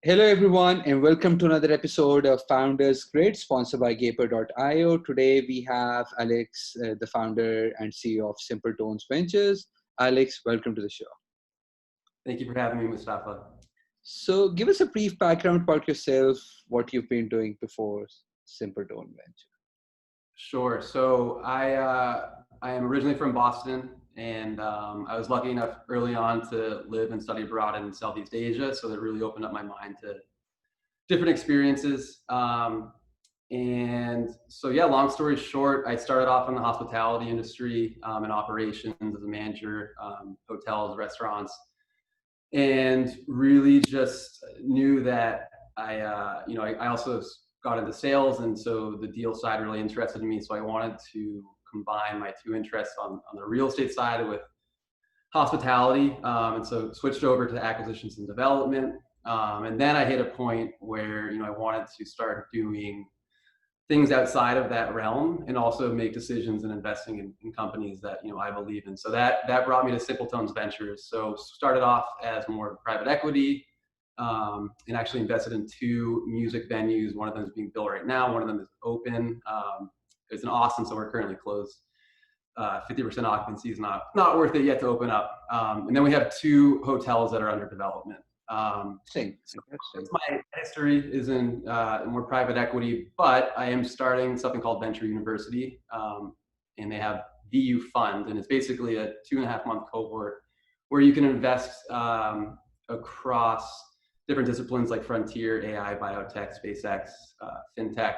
Hello, everyone, and welcome to another episode of Founders Grid, sponsored by Gaper.io. Today, we have Alex, the founder and CEO of Simpletones Ventures. Alex, welcome to the show. Thank you for having me, Mustafa. So, give us a brief background about yourself, what you've been doing before Simpletone Venture. Sure. So I am originally from Boston, and I was lucky enough early on to live and study abroad in Southeast Asia. So that really opened up my mind to different experiences. And so, yeah, long story short, I started off in the hospitality industry in operations as a manager, hotels, restaurants, and really just knew that I also got into sales, and so the deal side really interested me. So I wanted to combine my two interests on the real estate side with hospitality, and so switched over to acquisitions and development. And then I hit a point where I wanted to start doing things outside of that realm and also make decisions and investing in companies that I believe in. So that brought me to Simpletones Ventures. So started off as more private equity, and actually invested in two music venues. One of them is being built right now. One of them is open. It's in Austin, so we're currently closed. 50% occupancy is not worth it yet to open up. And then we have two hotels that are under development. So my history is in more private equity, but I am starting something called Venture University, and they have VU Fund, and it's basically a 2.5-month cohort where you can invest across different disciplines like frontier, AI, biotech, SpaceX, fintech,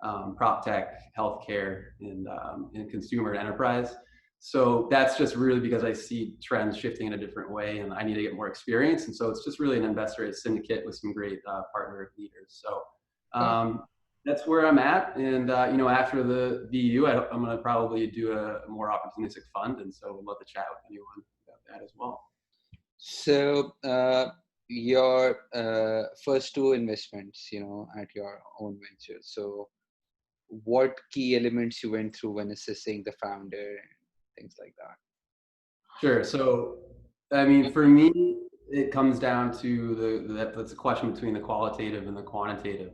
PropTech, healthcare, and consumer and enterprise. So that's just really because I see trends shifting in a different way, and I need to get more experience. And so it's just really an investor syndicate with some great partner leaders. So that's where I'm at. And after the VU, I'm going to probably do a more opportunistic fund, and so we'd love to chat with anyone about that as well. So your first two investments, at your own venture. So what key elements you went through when assessing the founder and things like that? Sure. So, I mean, for me, it comes down to that's a question between the qualitative and the quantitative.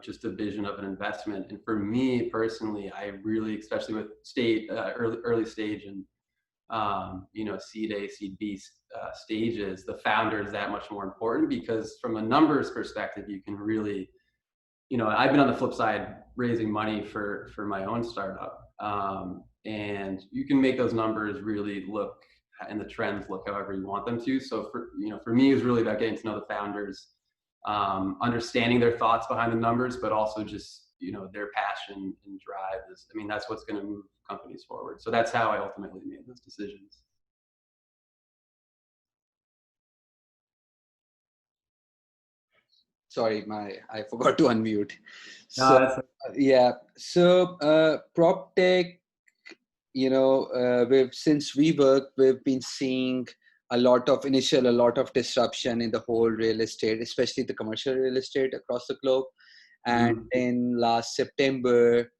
Just a vision of an investment. And for me personally, I really, especially with early stage and seed A, seed B stages, the founder is that much more important, because from a numbers perspective, you can really, I've been on the flip side raising money for my own startup. And you can make those numbers really look, and the trends look however you want them to. So for me, it's really about getting to know the founders, understanding their thoughts behind the numbers, but also just, their passion and drive that's what's going to move companies forward. So that's how I ultimately made those decisions. Sorry, I forgot to unmute. So, So PropTech, since we've been seeing a lot of disruption in the whole real estate, especially the commercial real estate across the globe. And then last September,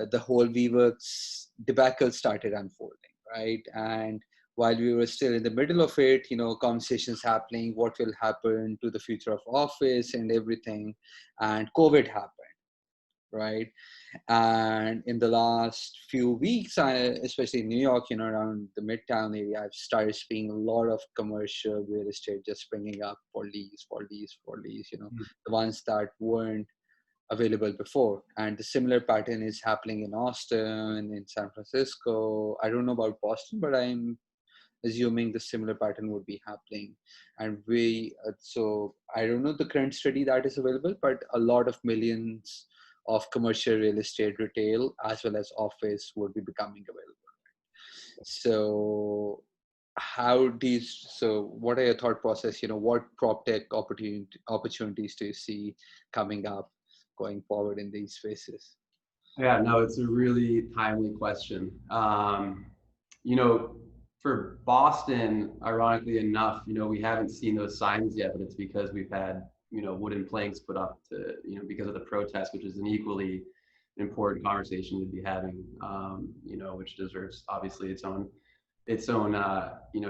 the whole WeWork's debacle started unfolding, right? And while we were still in the middle of it, conversations happening, what will happen to the future of office and everything, and COVID happened, right? And in the last few weeks, especially in New York, around the Midtown area, I've started seeing a lot of commercial real estate just springing up for lease, the ones that weren't available before. And the similar pattern is happening in Austin, in San Francisco. I don't know about Boston, but I'm assuming the similar pattern would be happening. And so I don't know the current study that is available, but a lot of millions of commercial real estate, retail, as well as office would be becoming available. So what are your thought process? What PropTech opportunities do you see coming up going forward in these spaces? Yeah, no, it's a really timely question. For Boston, ironically enough, we haven't seen those signs yet, but it's because we've had, wooden planks put up to, because of the protest, which is an equally important conversation to be having, which deserves obviously its own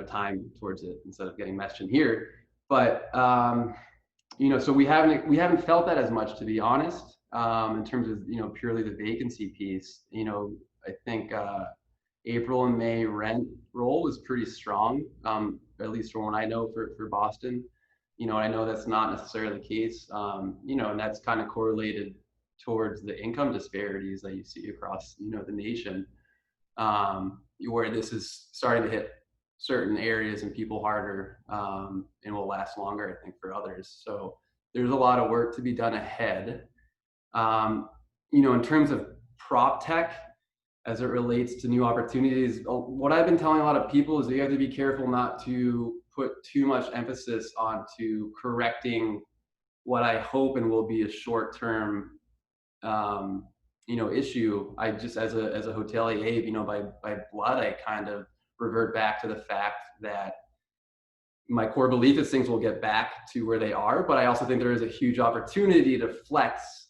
time towards it instead of getting meshed in here. But So we haven't felt that as much, to be honest, in terms of, purely the vacancy piece. I think April and May rent roll was pretty strong, at least from what I know for Boston. I know that's not necessarily the case, and that's kind of correlated towards the income disparities that you see across, the nation, where this is starting to hit certain areas and people harder, and will last longer, I think, for others. So there's a lot of work to be done ahead. In terms of PropTech, as it relates to new opportunities, what I've been telling a lot of people is that you have to be careful not to put too much emphasis onto correcting what I hope and will be a short-term, issue. I just, as a hotelier, by blood, I kind of revert back to the fact that my core belief is things will get back to where they are, but I also think there is a huge opportunity to flex.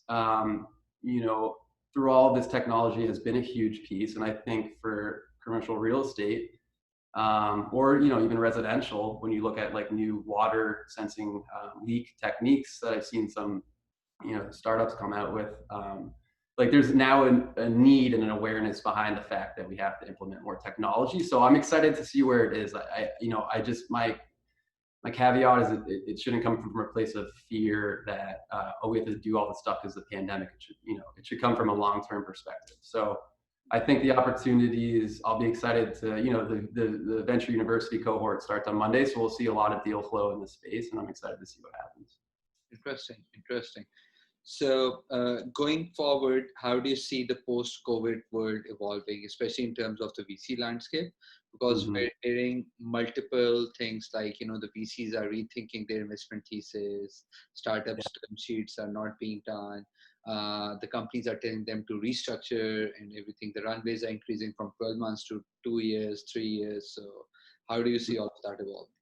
Through all of this, technology has been a huge piece, and I think for commercial real estate, or even residential, when you look at like new water sensing leak techniques that I've seen some startups come out with, like there's now a need and an awareness behind the fact that we have to implement more technology. So I'm excited to see where it is. My caveat is that it shouldn't come from a place of fear that we have to do all this stuff because of the pandemic. It should come from a long-term perspective. So I think the opportunities, I'll be excited to, the Venture University cohort starts on Monday, so we'll see a lot of deal flow in the space, and I'm excited to see what happens. Interesting. So going forward, how do you see the post-COVID world evolving, especially in terms of the VC landscape? Because we're hearing multiple things like, the VCs are rethinking their investment thesis, startups term sheets are not being done, the companies are telling them to restructure and everything. The runways are increasing from 12 months to 2 years, 3 years. So how do you see all of that evolving?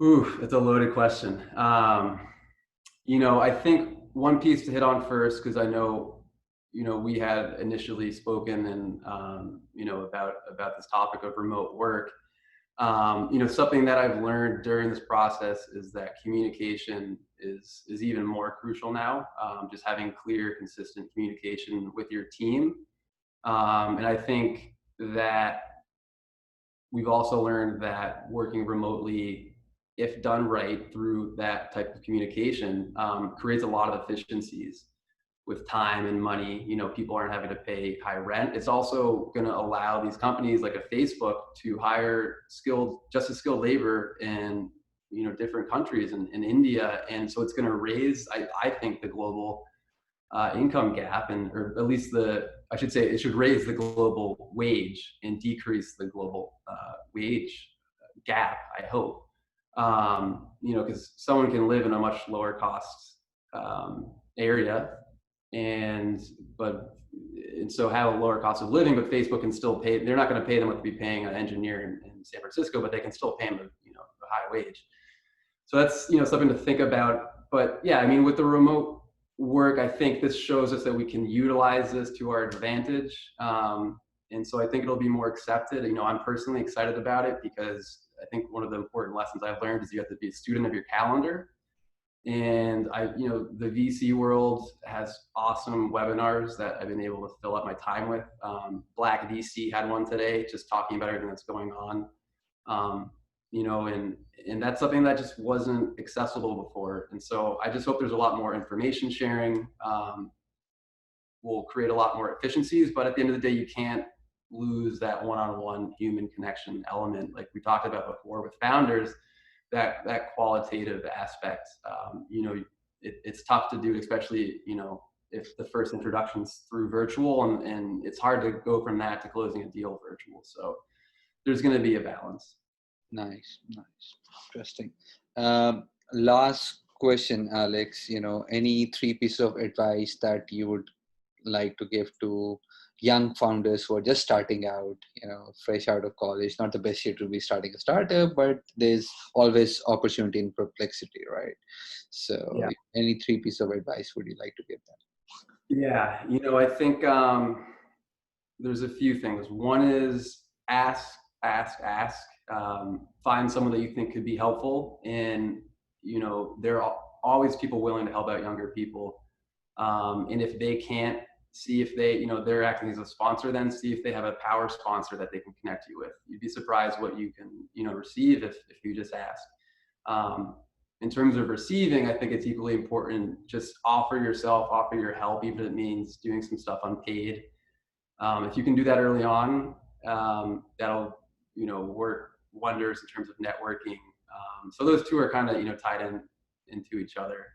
Ooh, it's a loaded question. I think one piece to hit on first, because I know, we had initially spoken and, about this topic of remote work. Something that I've learned during this process is that communication is even more crucial now. Just having clear, consistent communication with your team. And I think that we've also learned that working remotely, if done right through that type of communication, creates a lot of efficiencies with time and money. People aren't having to pay high rent. It's also going to allow these companies like a Facebook to hire just as skilled labor in different countries in India, and so it's going to raise, I think, the global income gap, or at least I should say it should raise the global wage and decrease the global wage gap, I hope. Because someone can live in a much lower cost area, and so have a lower cost of living, but Facebook can still pay. They're not going to pay them what they'd be paying an engineer in San Francisco, but they can still pay them a high wage. So that's something to think about. But yeah, with the remote work, I think this shows us that we can utilize this to our advantage, and so I think it'll be more accepted. I'm personally excited about it because I think one of the important lessons I've learned is you have to be a student of your calendar. And the VC world has awesome webinars that I've been able to fill up my time with. Black VC had one today, just talking about everything that's going on. And that's something that just wasn't accessible before. And so I just hope there's a lot more information sharing. Will create a lot more efficiencies, but at the end of the day, you can't lose that one-on-one human connection element, like we talked about before with founders. That qualitative aspect, it's tough to do, especially if the first introduction's through virtual, and it's hard to go from that to closing a deal virtual. So there's going to be a balance. Nice, interesting. Last question, Alex. Any 3 pieces of advice that you would like to give to young founders who are just starting out, fresh out of college? Not the best year to be starting a startup, but there's always opportunity in perplexity, right? So any 3 pieces of advice would you like to give them? Yeah, I think there's a few things. One is ask. Find someone that you think could be helpful in you know, there are always people willing to help out younger people. And if they can't, see if they, you know, they're acting as a sponsor, then see if they have a power sponsor that they can connect you with. You'd be surprised what you can, you know, receive if you just ask. In terms of receiving, I think it's equally important. Just offer yourself, offer your help, even if it means doing some stuff unpaid. If you can do that early on, that'll, you know, work wonders in terms of networking. So those two are kind of, you know, tied into each other.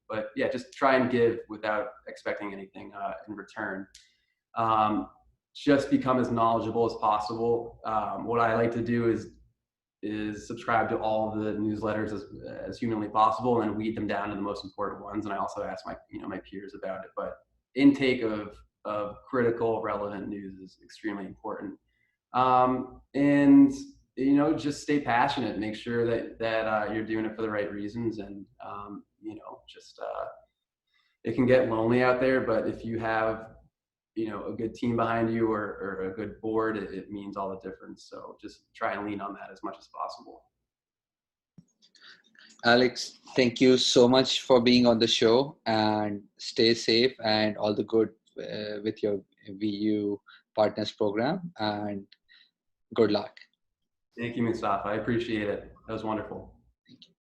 But yeah, just try and give without expecting anything in return. Just become as knowledgeable as possible. What I like to do is subscribe to all of the newsletters as humanly possible, and then weed them down to the most important ones. And I also ask my, you know, my peers about it. But intake of critical, relevant news is extremely important. And you know, just stay passionate. Make sure that you're doing it for the right reasons, and you know, just it can get lonely out there. But if you have, you know, a good team behind you, or a good board, it means all the difference. So just try and lean on that as much as possible. Alex, thank you so much for being on the show, and stay safe, and all the good with your VU Partners program, and good luck. Thank you, Mustafa. I appreciate it. That was wonderful.